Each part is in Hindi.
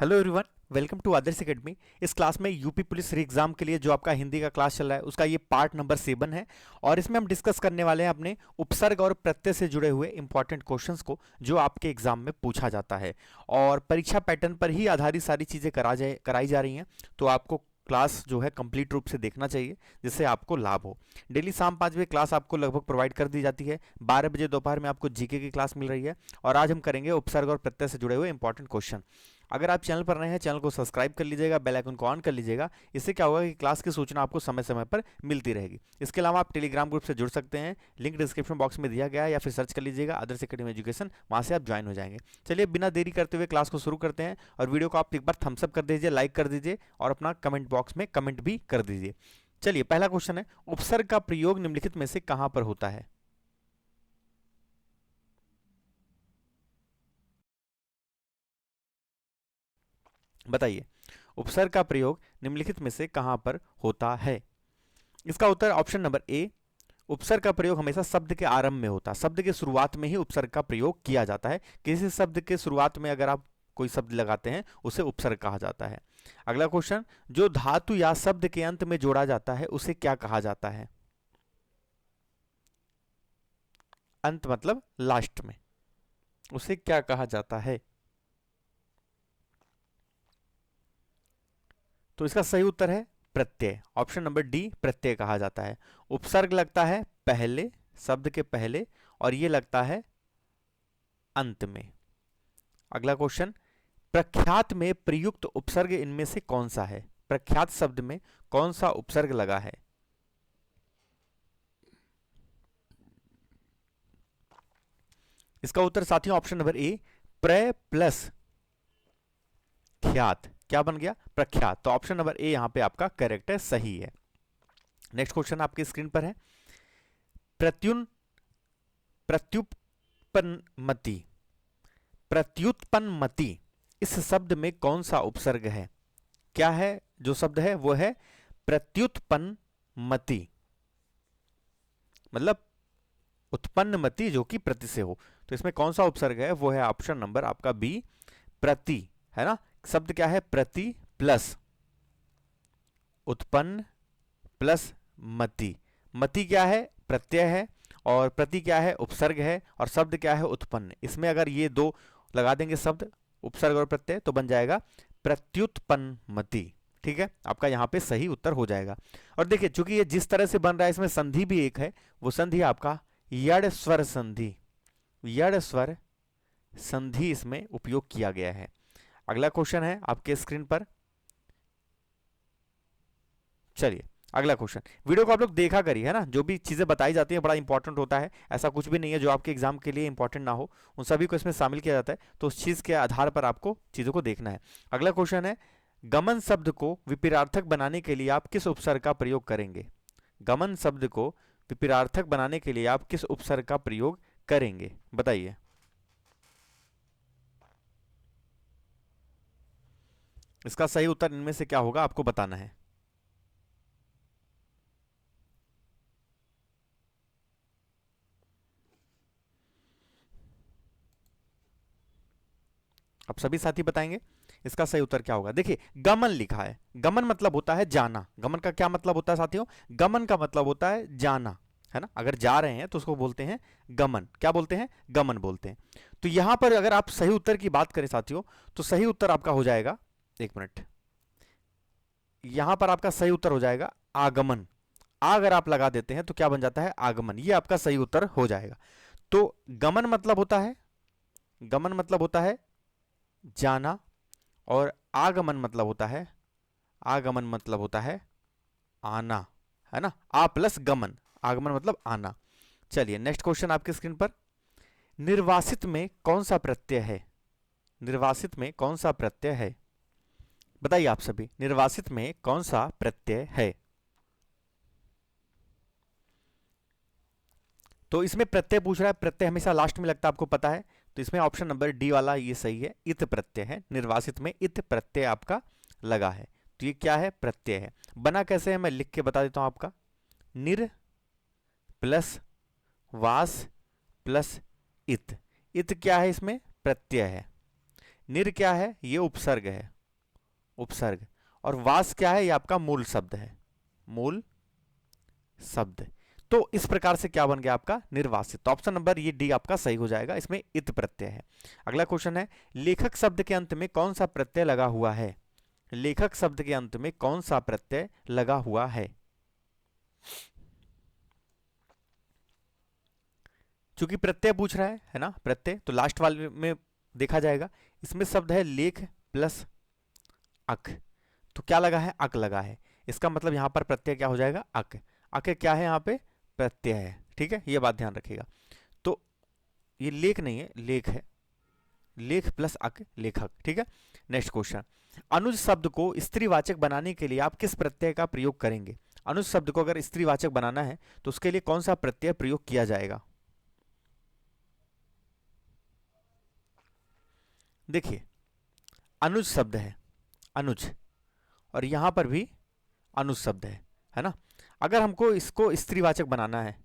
Hello everyone, welcome to Adarsh academy. इस क्लास में यूपी पुलिस री एग्जाम के लिए जो आपका हिंदी का क्लास चल रहा है उसका ये पार्ट नंबर 7 है। और इसमें हम डिस्कस करने वाले हैं अपने उपसर्ग और प्रत्यय से जुड़े हुए इंपॉर्टेंट क्वेश्चंस को जो आपके एग्जाम में पूछा जाता है। और परीक्षा पैटर्न पर ही आधारित सारी चीज़ें कराई जा रही हैं, तो आपको क्लास जो है कंप्लीट रूप से देखना चाहिए जिससे आपको लाभ हो। डेली शाम 5 बजे क्लास आपको लगभग प्रोवाइड कर दी जाती है। 12 बजे दोपहर में आपको जीके की क्लास मिल रही है। और आज हम करेंगे उपसर्ग और प्रत्यय से जुड़े हुए इंपॉर्टेंट क्वेश्चन। अगर आप चैनल पर नए हैं, चैनल को सब्सक्राइब कर लीजिएगा, बेल आइकन को ऑन कर लीजिएगा। इससे क्या होगा कि क्लास की सूचना आपको समय समय पर मिलती रहेगी। इसके अलावा आप टेलीग्राम ग्रुप से जुड़ सकते हैं, लिंक डिस्क्रिप्शन बॉक्स में दिया गया है, या फिर सर्च कर लीजिएगा आदर्श एकेडमी एजुकेशन, वहाँ से आप ज्वाइन हो जाएंगे। चलिए बिना देरी करते हुए क्लास को शुरू करते हैं। और वीडियो को आप एक बार थम्स अप कर दीजिए, लाइक कर दीजिए और अपना कमेंट बॉक्स में कमेंट भी कर दीजिए। चलिए पहला क्वेश्चन है, उपसर्ग का प्रयोग निम्नलिखित में से कहां पर होता है? बताइए, उपसर्ग का प्रयोग निम्नलिखित में से कहां पर होता है? इसका उत्तर ऑप्शन नंबर ए, उपसर्ग का प्रयोग हमेशा शब्द के आरंभ में होता है। शब्द के शुरुआत में ही उपसर्ग का प्रयोग किया जाता है। किसी शब्द के शुरुआत में अगर आप कोई शब्द लगाते हैं उसे उपसर्ग कहा जाता है। अगला क्वेश्चन, जो धातु या शब्द के अंत में जोड़ा जाता है उसे क्या कहा जाता है? अंत मतलब लास्ट में, उसे क्या कहा जाता है? तो इसका सही उत्तर है प्रत्यय। ऑप्शन नंबर डी, प्रत्यय कहा जाता है। उपसर्ग लगता है पहले, शब्द के पहले, और ये लगता है अंत में। अगला क्वेश्चन, प्रख्यात में प्रयुक्त उपसर्ग इनमें से कौन सा है? प्रख्यात शब्द में कौन सा उपसर्ग लगा है? इसका उत्तर साथियों ऑप्शन नंबर ए, प्र प्लस ख्यात। क्या बन गया? प्रख्यात। तो ऑप्शन नंबर ए यहां पे आपका करेक्ट है, सही है। नेक्स्ट क्वेश्चन आपकी स्क्रीन पर है, प्रत्युन प्रत्युत्पन्नमति। प्रत्युत्पन्नमति इस शब्द में कौन सा उपसर्ग है? क्या है जो शब्द है? वो है प्रत्युत्पन्नमति, मतलब उत्पन्नमति जो कि प्रति से हो। तो इसमें कौन सा उपसर्ग है? वो है ऑप्शन नंबर आपका बी, प्रति। है ना? शब्द क्या है? प्रति प्लस उत्पन्न प्लस मति। मति क्या है? प्रत्यय है। और प्रति क्या है? उपसर्ग है। और शब्द क्या है? उत्पन्न। इसमें अगर ये दो लगा देंगे शब्द, उपसर्ग और प्रत्यय, तो बन जाएगा प्रत्युत्पन्नमति। ठीक है, आपका यहां पे सही उत्तर हो जाएगा। और देखिए, चूंकि ये जिस तरह से बन रहा है इसमें संधि भी एक है, वो संधि आपका यड़ स्वर संधि। यड़ स्वर संधि इसमें उपयोग किया गया है। अगला क्वेश्चन है आपके स्क्रीन पर। चलिए अगला क्वेश्चन, वीडियो को आप लोग देखा करिए, है ना? जो भी चीजें बताई जाती है बड़ा इंपॉर्टेंट होता है। ऐसा कुछ भी नहीं है जो आपके एग्जाम के लिए इंपॉर्टेंट ना हो, उन सभी को इसमें शामिल किया जाता है। तो उस चीज के आधार पर आपको चीजों को देखना है। अगला क्वेश्चन है, गमन शब्द को विपरीतार्थक बनाने के लिए आप किस उपसर्ग का प्रयोग करेंगे? गमन शब्द को विपरीतार्थक बनाने के लिए आप किस उपसर्ग का प्रयोग करेंगे? बताइए। इसका सही उत्तर इनमें से क्या होगा आपको बताना है। अब सभी साथी बताएंगे इसका सही उत्तर क्या होगा। देखिए, गमन लिखा है। गमन मतलब होता है जाना। गमन का क्या मतलब होता है साथियों? गमन का मतलब होता है जाना, है ना? अगर जा रहे हैं तो उसको बोलते हैं गमन। क्या बोलते हैं? गमन बोलते हैं। तो यहां पर अगर आप सही उत्तर की बात करें साथियों, तो सही उत्तर आपका हो जाएगा, एक मिनट, यहां पर आपका सही उत्तर हो जाएगा आगमन। अगर आप लगा देते हैं तो क्या बन जाता है? आगमन। ये आपका सही उत्तर हो जाएगा। तो गमन मतलब होता है, गमन मतलब होता है जाना, और आगमन मतलब होता है, आगमन मतलब होता है आना, है ना? आ प्लस गमन, आगमन मतलब आना। चलिए नेक्स्ट क्वेश्चन आपकी स्क्रीन पर, निर्वासित में कौन सा प्रत्यय है? निर्वासित में कौन सा प्रत्यय है? बताइए आप सभी, निर्वासित में कौन सा प्रत्यय है? तो इसमें प्रत्यय पूछ रहा है, प्रत्यय हमेशा लास्ट में लगता है, आपको पता है। तो इसमें ऑप्शन नंबर डी वाला ये सही है, इत प्रत्यय है। निर्वासित में इत प्रत्यय आपका लगा है। तो ये क्या है? प्रत्यय है। बना कैसे है मैं लिख के बता देता हूं आपका, निर प्लस वास प्लस इत। इत क्या है? इसमें प्रत्यय है। निर क्या है, ये उपसर्ग है, उपसर्ग। और वास क्या है, ये आपका मूल शब्द है, मूल शब्द। तो इस प्रकार से क्या बन गया आपका, निर्वासित। तो ऑप्शन नंबर ये डी आपका सही हो जाएगा, इसमें इत प्रत्यय है। अगला क्वेश्चन है, लेखक शब्द के अंत में कौन सा प्रत्यय लगा हुआ है। लेखक शब्द के अंत में कौन सा प्रत्यय लगा हुआ है। चूंकि प्रत्यय पूछ रहा है ना, प्रत्यय, तो लास्ट वाले में देखा जाएगा। इसमें शब्द है लेख प्लस अक, तो क्या लगा है, अक लगा है। इसका मतलब यहां पर प्रत्यय क्या हो जाएगा, अक। अक क्या है, यहां पे प्रत्यय है, ठीक है, ये बात ध्यान रखिएगा। तो ये लेख नहीं है, लेख है, लेख प्लस अक, लेखक, ठीक है। नेक्स्ट क्वेश्चन, अनुज शब्द को स्त्रीवाचक बनाने के लिए आप किस प्रत्यय का प्रयोग करेंगे। अनुज शब्द को अगर स्त्रीवाचक बनाना है तो उसके लिए कौन सा प्रत्यय प्रयोग किया जाएगा। देखिए, अनुज शब्द है, अनुज, और यहां पर भी अनुज शब्द है ना। अगर हमको इसको स्त्रीवाचक बनाना है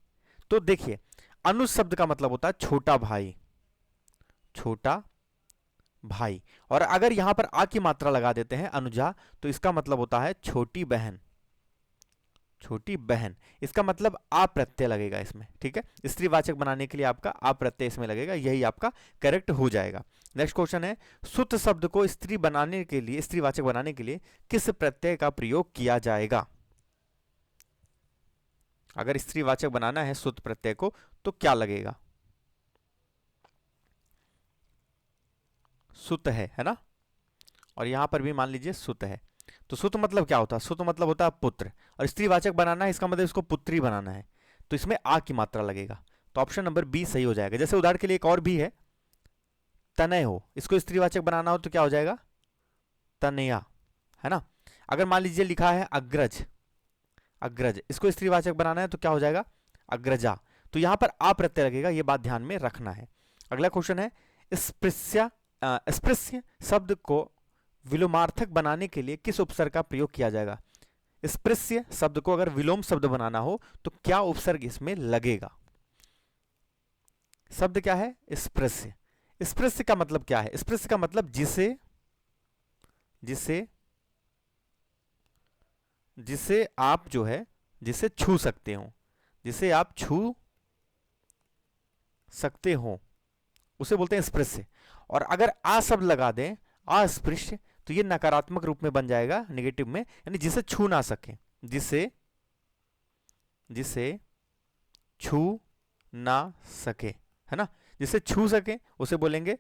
तो देखिए, अनुज शब्द का मतलब होता है छोटा भाई, छोटा भाई। और अगर यहां पर आ की मात्रा लगा देते हैं अनुजा, तो इसका मतलब होता है छोटी बहन, छोटी बहन। इसका मतलब आ प्रत्यय लगेगा इसमें, ठीक है। स्त्रीवाचक बनाने के लिए आपका आ प्रत्यय इसमें लगेगा, यही आपका करेक्ट हो जाएगा। नेक्स्ट क्वेश्चन है, सुत शब्द को स्त्री बनाने के लिए, स्त्रीवाचक बनाने के लिए किस प्रत्यय का प्रयोग किया जाएगा। अगर स्त्रीवाचक बनाना है सुत प्रत्यय को तो क्या लगेगा, सुत है ना। और यहां पर भी मान लीजिए सुत है, तो सुत मतलब क्या होता है, सुत मतलब होता है पुत्र, और स्त्रीवाचक बनाना है, इसका मतलब इसको पुत्री बनाना है, तो इसमें आ की मात्रा लगेगा। तो ऑप्शन नंबर बी सही हो जाएगा। जैसे उदाहरण के लिए एक और भी है, तनय हो, इसको स्त्रीवाचक बनाना हो तो क्या हो जाएगा, तनया, है ना। अगर मान लीजिए लिखा है अग्रज, अग्रज, इसको स्त्रीवाचक बनाना है तो क्या हो जाएगा, अग्रजा। तो यहां पर आ प्रत्यय लगेगा, ये बात ध्यान में रखना है। अगला क्वेश्चन है, स्पृश्य, स्पृश्य शब्द को विलोमार्थक बनाने के लिए किस उपसर्ग का प्रयोग किया जाएगा। स्पृश्य शब्द को अगर विलोम शब्द बनाना हो तो क्या उपसर्ग इसमें लगेगा। शब्द क्या है, स्पृश्य। स्पृश्य का मतलब क्या है, स्पृश्य का मतलब जिसे, जिसे, जिसे आप जो है, जिसे छू सकते हो, जिसे आप छू सकते हो, उसे बोलते हैं स्पृश्य। और अगर आ शब्द लगा दें, अस्पृश्य, तो ये नकारात्मक रूप में बन जाएगा, नेगेटिव में, यानी जिसे छू ना सके, जिसे, जिसे छू ना सके, है ना। जिसे छू सके उसे बोलेंगे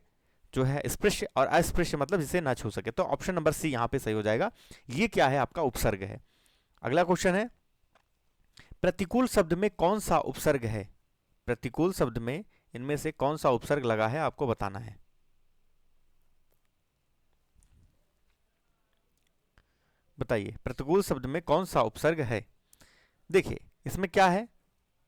जो है स्पृश्य, और अस्पृश्य मतलब जिसे ना छू सके। तो ऑप्शन नंबर सी यहां पे सही हो जाएगा। ये क्या है, आपका उपसर्ग है। अगला क्वेश्चन है, प्रतिकूल शब्द में कौन सा उपसर्ग है। प्रतिकूल शब्द में इनमें से कौन सा उपसर्ग लगा है, आपको बताना है। बताइए, प्रतिकूल शब्द में कौन सा उपसर्ग है। देखिए, इसमें क्या है,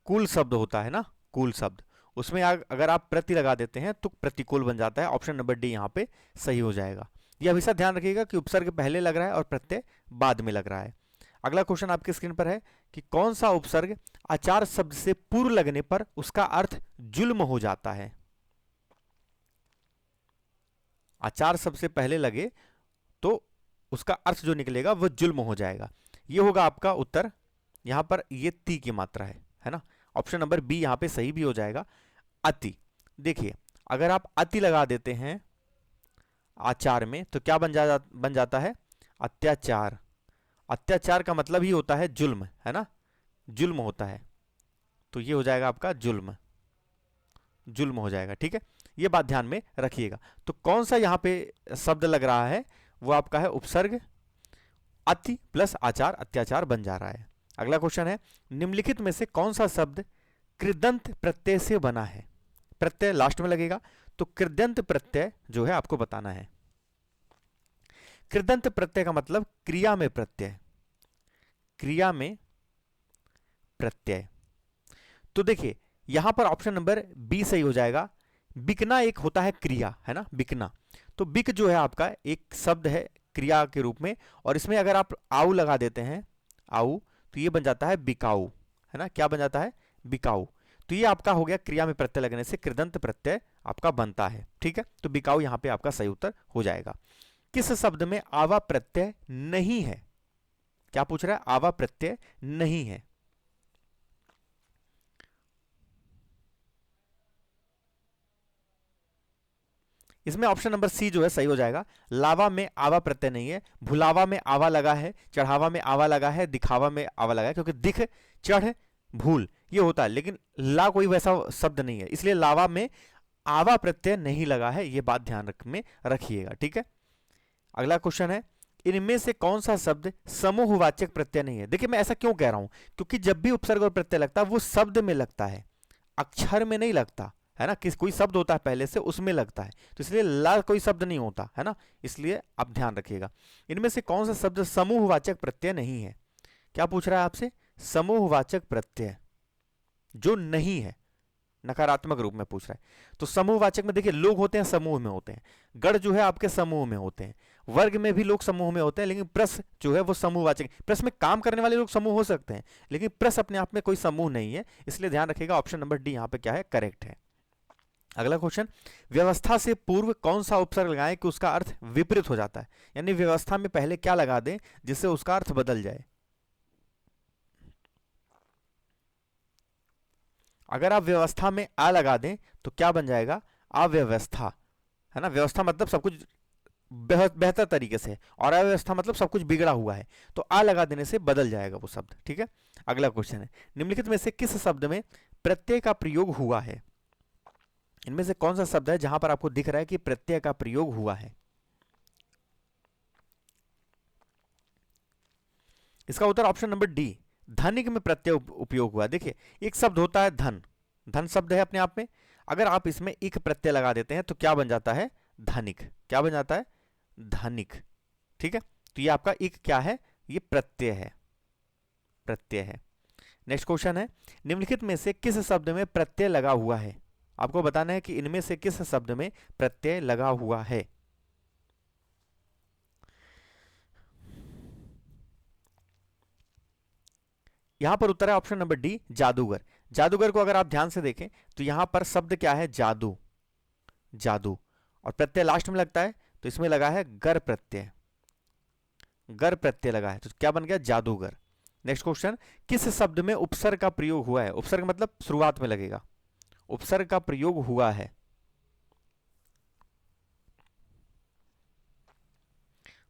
कुल शब्द होता है ना, कुल शब्द, उसमें अगर आप प्रति लगा देते हैं तो प्रतिकूल बन जाता है। ऑप्शन नंबर डी यहां पे सही हो जाएगा। ये हमेशा ध्यान रखिएगा कि उपसर्ग पहले लग रहा है और प्रत्यय बाद में लग रहा है। अगला क्वेश्चन आपकी स्क्रीन पर है कि कौन सा उपसर्ग आचार शब्द से पूर्व लगने पर उसका अर्थ जुल्म हो जाता है। आचार शब्द से पहले लगे तो उसका अर्थ जो निकलेगा वह जुल्म हो जाएगा। यह होगा आपका उत्तर। यहां पर ये ती की मात्रा है ना। ऑप्शन नंबर बी यहां पे सही भी हो जाएगा, अति। देखिए, अगर आप अति लगा देते हैं आचार में तो क्या बन जाता है, अत्याचार। अत्याचार का मतलब ही होता है जुल्म, है ना, जुल्म होता है। तो ये हो जाएगा आपका जुल्म, जुल्म हो जाएगा, ठीक है। ये बात ध्यान में रखिएगा। तो कौन सा यहां पे शब्द लग रहा है, वो आपका है उपसर्ग, अति प्लस आचार, अत्याचार बन जा रहा है। अगला क्वेश्चन है, निम्नलिखित में से कौन सा शब्द कृदंत प्रत्यय से बना है। प्रत्यय लास्ट में लगेगा, तो कृदंत प्रत्यय जो है आपको बताना है। कृदंत प्रत्यय का मतलब क्रिया में प्रत्यय, क्रिया में प्रत्यय। तो देखिए, यहां पर ऑप्शन नंबर बी सही हो जाएगा। बिकना एक होता है क्रिया, है ना, बिकना। तो बिक जो है आपका एक शब्द है क्रिया के रूप में, और इसमें अगर आप आऊ लगा देते हैं, आऊ, तो ये बन जाता है बिकाऊ, है ना। क्या बन जाता है, बिकाऊ। तो ये आपका हो गया क्रिया में प्रत्यय लगने से कृदंत प्रत्यय आपका बनता है। ठीक है, तो बिकाऊ यहां पे आपका सही उत्तर हो जाएगा। किस शब्द में आवा प्रत्यय नहीं है? क्या पूछ रहा है? आवा प्रत्यय नहीं है। इसमें ऑप्शन नंबर सी जो है सही हो जाएगा। लावा में आवा प्रत्यय नहीं है, भुलावा में आवा लगा है, चढ़ावा में आवा लगा है, दिखावा में आवा लगा है, क्योंकि दिख, चढ़, भूल ये होता है, लेकिन ला कोई वैसा शब्द नहीं है, इसलिए लावा में आवा प्रत्यय नहीं लगा है। ये बात ध्यान में रखिएगा। ठीक है, अगला क्वेश्चन है, इनमें से कौन सा शब्द समूहवाचक प्रत्यय नहीं है? देखिए मैं ऐसा क्यों कह रहा हूं, क्योंकि जब भी उपसर्ग और प्रत्यय लगता है वो शब्द में लगता है, अक्षर में नहीं लगता है ना। कोई शब्द होता है पहले से, उसमें लगता है, तो इसलिए ला कोई शब्द नहीं होता है ना, इसलिए आप ध्यान रखिएगा। इनमें से कौन सा शब्द समूहवाचक प्रत्यय नहीं है? क्या पूछ रहा है आपसे? समूहवाचक प्रत्यय जो नहीं है, नकारात्मक रूप में पूछ रहा है। तो समूहवाचक में देखिए लोग होते हैं समूह में होते हैं, गण जो है आपके समूह में होते हैं, वर्ग में भी लोग समूह में होते हैं, लेकिन प्रस जो है वो समूहवाचक। प्रस में काम करने वाले लोग समूह हो सकते हैं, लेकिन प्रस अपने आप में कोई समूह नहीं है, इसलिए ध्यान रखिएगा ऑप्शन नंबर डी यहां पे क्या है, करेक्ट है। अगला क्वेश्चन, व्यवस्था से पूर्व कौन सा उपसर्ग लगाएं कि उसका अर्थ विपरीत हो जाता है? यानी व्यवस्था में पहले क्या लगा दें जिससे उसका अर्थ बदल जाए? अगर आप व्यवस्था में आ लगा दें तो क्या बन जाएगा? अव्यवस्था, है ना। व्यवस्था मतलब सब कुछ बेहतर तरीके से, और अव्यवस्था मतलब सब कुछ बिगड़ा हुआ है, तो आ लगा देने से बदल जाएगा वो शब्द। ठीक है, अगला क्वेश्चन है, निम्नलिखित में से किस शब्द में प्रत्यय का प्रयोग हुआ है? इनमें से कौन सा शब्द है जहां पर आपको दिख रहा है कि प्रत्यय का प्रयोग हुआ है? इसका उत्तर ऑप्शन नंबर डी, धनिक में प्रत्यय उपयोग हुआ। देखिए एक शब्द होता है धन, धन शब्द है अपने आप में, अगर आप इसमें इक प्रत्यय लगा देते हैं तो क्या बन जाता है? धनिक। क्या बन जाता है? धनिक। ठीक है, तो ये आपका इक क्या है? ये प्रत्यय है, प्रत्यय है। नेक्स्ट क्वेश्चन है, निम्नलिखित में से किस शब्द में प्रत्यय लगा हुआ है? आपको बताना है कि इनमें से किस शब्द में प्रत्यय लगा हुआ है। यहां पर उत्तर है ऑप्शन नंबर डी, जादूगर। जादूगर को अगर आप ध्यान से देखें तो यहां पर शब्द क्या है? जादू, जादू, और प्रत्यय लास्ट में लगता है, तो इसमें लगा है गर प्रत्यय, गर प्रत्यय लगा है, तो क्या बन गया? जादूगर। नेक्स्ट क्वेश्चन, किस शब्द में उपसर्ग का प्रयोग हुआ है? उपसर्ग मतलब शुरुआत में लगेगा, उपसर्ग का प्रयोग हुआ है।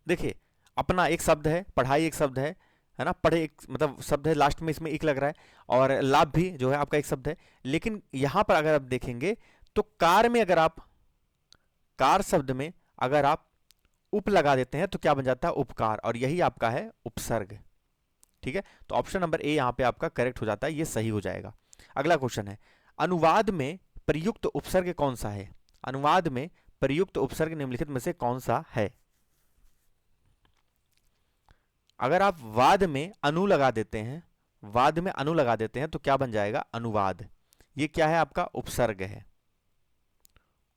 देखिए अपना एक शब्द है, पढ़ाई एक शब्द है ना, पढ़े एक मतलब शब्द है, लास्ट में इसमें एक लग रहा है, और लाभ भी जो है आपका एक शब्द है, लेकिन यहां पर अगर आप देखेंगे तो कार में अगर आप, कार शब्द में अगर आप उप लगा देते हैं तो क्या बन जाता है? उपकार, और यही आपका है उपसर्ग। ठीक है, तो ऑप्शन नंबर ए यहां पे आपका करेक्ट हो जाता है, ये सही हो जाएगा। अगला क्वेश्चन है, अनुवाद में प्रयुक्त उपसर्ग कौन सा है? अनुवाद में प्रयुक्त उपसर्ग निम्नलिखित में से कौन सा है? अगर आप वाद में अनु लगा देते हैं, वाद में अनु लगा देते हैं तो क्या बन जाएगा? अनुवाद। ये क्या है? आपका उपसर्ग है,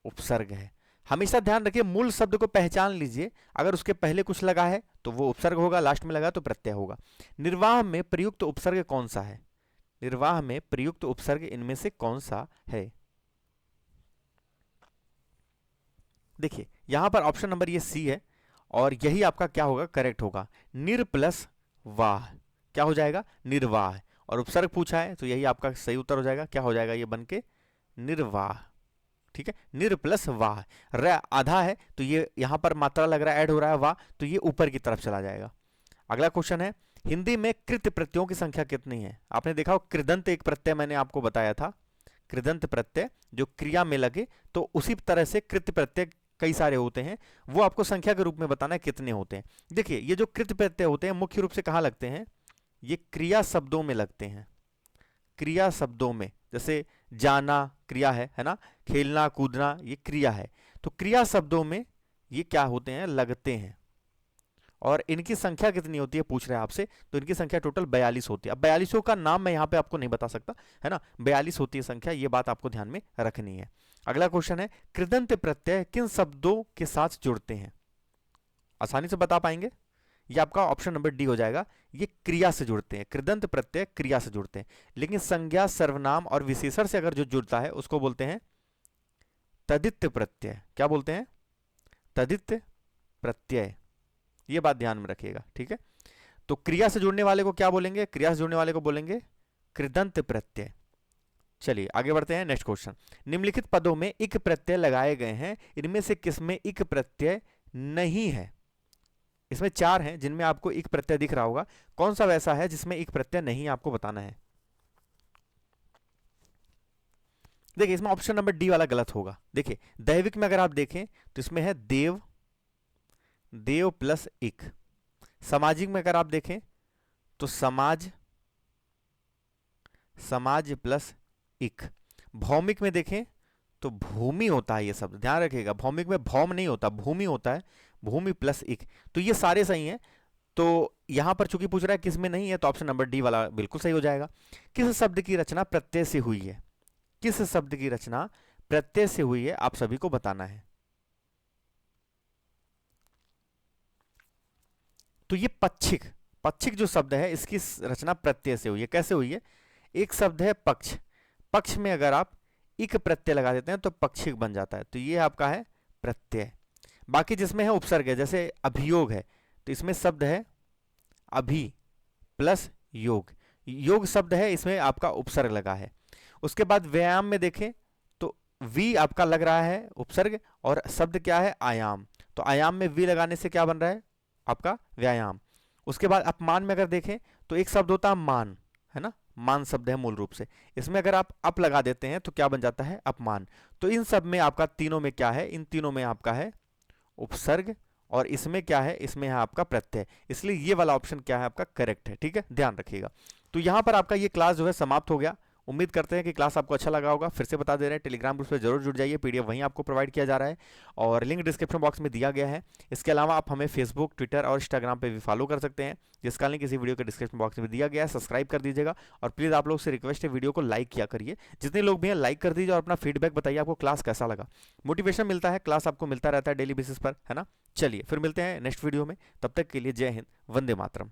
उपसर्ग है। हमेशा ध्यान रखिए मूल शब्द को पहचान लीजिए, अगर उसके पहले कुछ लगा है तो वो उपसर्ग होगा, लास्ट में लगा तो प्रत्यय होगा। निर्वाह में प्रयुक्त उपसर्ग कौन सा है? निर्वाह में प्रयुक्त उपसर्ग इनमें से कौन सा है? देखिए यहां पर ऑप्शन नंबर ये सी है, और यही आपका क्या होगा? करेक्ट होगा। निर प्लस वाह, क्या हो जाएगा? निर्वाह, और उपसर्ग पूछा है तो यही आपका सही उत्तर हो जाएगा। क्या हो जाएगा ये बनके? निर्वाह। ठीक है, निर प्लस वाह, र आधा है तो ये यहां पर मात्रा लग रहा है, ऐड हो रहा है वाह, तो ये ऊपर की तरफ चला जाएगा। अगला क्वेश्चन है, हिंदी में कृत प्रत्ययों की संख्या कितनी है? आपने देखा हो कृदंत एक प्रत्यय मैंने आपको बताया था, कृदंत प्रत्यय जो क्रिया में लगे, तो उसी तरह से कृत प्रत्यय कई सारे होते हैं, वो आपको संख्या के रूप में बताना है कितने होते हैं। देखिए ये जो कृत प्रत्यय होते हैं मुख्य रूप से कहां लगते हैं? ये क्रिया शब्दों में लगते हैं, क्रिया शब्दों में, जैसे जाना क्रिया है ना, खेलना कूदना ये क्रिया है, तो क्रिया शब्दों में ये क्या होते हैं? लगते हैं। और इनकी संख्या कितनी होती है पूछ रहे हैं आपसे, तो इनकी संख्या टोटल 42 होती है। अब 42 का नाम मैं यहाँ पे आपको नहीं बता सकता है ना, 42 होती है संख्या, ये बात आपको ध्यान में रखनी है। अगला क्वेश्चन है, कृदंत प्रत्यय किन शब्दों के साथ जुड़ते हैं? आसानी से बता पाएंगे? ये आपका ऑप्शन नंबर डी हो जाएगा। ये क्रिया से जुड़ते हैं, कृदंत प्रत्यय क्रिया से जुड़ते हैं। लेकिन संज्ञा, सर्वनाम और विशेषण से अगर जो जुड़ता है उसको बोलते हैं तदित्य प्रत्यय। क्या बोलते हैं? तदित्य प्रत्यय। ये बात ध्यान में रखिएगा, ठीक है। तो क्रिया से जुड़ने वाले को क्या बोलेंगे? क्रिया से जुड़ने वाले को बोलेंगे कृदंत प्रत्यय। चलिए आगे बढ़ते हैं। नेक्स्ट क्वेश्चन, निम्नलिखित पदों में इक प्रत्यय लगाए गए हैं, इनमें से किसमें इक प्रत्यय नहीं है? इसमें 4 हैं जिनमें आपको इक प्रत्यय दिख रहा होगा, कौन सा वैसा है जिसमें इक प्रत्यय नहीं है, आपको बताना है। देखिए इसमें ऑप्शन नंबर डी वाला गलत होगा। देखिए दैविक में अगर आप देखें तो इसमें है देव, देव प्लस इक। सामाजिक में अगर आप देखें तो समाज, समाज प्लस इक। भौमिक में देखें तो भूमि होता है, ये शब्द ध्यान रखिएगा। भौमिक में भौम नहीं होता, भूमि होता है, भूमि प्लस इक। तो ये सारे सही हैं। तो यहां पर चूंकि पूछ रहा है किस में नहीं है, तो ऑप्शन नंबर डी वाला बिल्कुल सही हो जाएगा। किस शब्द की रचना प्रत्यय से हुई है? किस शब्द की रचना प्रत्यय से हुई है, आप सभी को बताना है। तो ये पक्षिक, पक्षिक जो शब्द है इसकी रचना प्रत्यय से हुई है। कैसे हुई है? एक शब्द है पक्ष, पक्ष में अगर आप इक प्रत्यय लगा देते हैं तो पक्षिक बन जाता है, तो ये आपका है प्रत्यय। बाकी जिसमें है उपसर्ग है, जैसे अभियोग है तो इसमें शब्द है अभि प्लस योग, योग शब्द है, इसमें आपका उपसर्ग लगा है। उसके बाद व्यायाम में देखें तो वी आपका लग रहा है उपसर्ग, और शब्द क्या है? आयाम। तो आयाम में वी लगाने से क्या बन रहा है? आपका व्यायाम। उसके बाद अपमान में अगर देखें तो एक शब्द होता है मान, है ना, मान शब्द है मूल रूप से, इसमें अगर आप अप लगा देते हैं तो क्या बन जाता है? अपमान। तो इन सब में आपका तीनों में क्या है? इन तीनों में आपका है उपसर्ग, और इसमें क्या है? इसमें है आपका प्रत्यय। इसलिए ये वाला ऑप्शन क्या है? आपका करेक्ट है, ठीक है, ध्यान रखिएगा। तो यहां पर आपका ये क्लास जो है समाप्त हो गया। उम्मीद करते हैं कि क्लास आपको अच्छा लगा होगा। फिर से बता दे रहे हैं, टेलीग्राम ग्रुप पे जरूर जुड़ जाइए, पीडीएफ वहीं आपको प्रोवाइड किया जा रहा है और लिंक डिस्क्रिप्शन बॉक्स में दिया गया है। इसके अलावा आप हमें फेसबुक, ट्विटर और इंस्टाग्राम पे भी फॉलो कर सकते हैं, जिसका लिंक इसी वीडियो के डिस्क्रिप्शन बॉक्स में दिया गया है। सब्सक्राइब कर दीजिएगा और प्लीज़ आप लोग से रिक्वेस्ट है, वीडियो को लाइक किया करिए। जितने लोग भी हैं लाइक कर दीजिए और अपना फीडबैक बताइए आपको क्लास कैसा लगा। मोटिवेशन मिलता है, क्लास आपको मिलता रहता है डेली बेसिस पर, है ना। चलिए फिर मिलते हैं नेक्स्ट वीडियो में, तब तक के लिए जय हिंद, वंदे मातरम।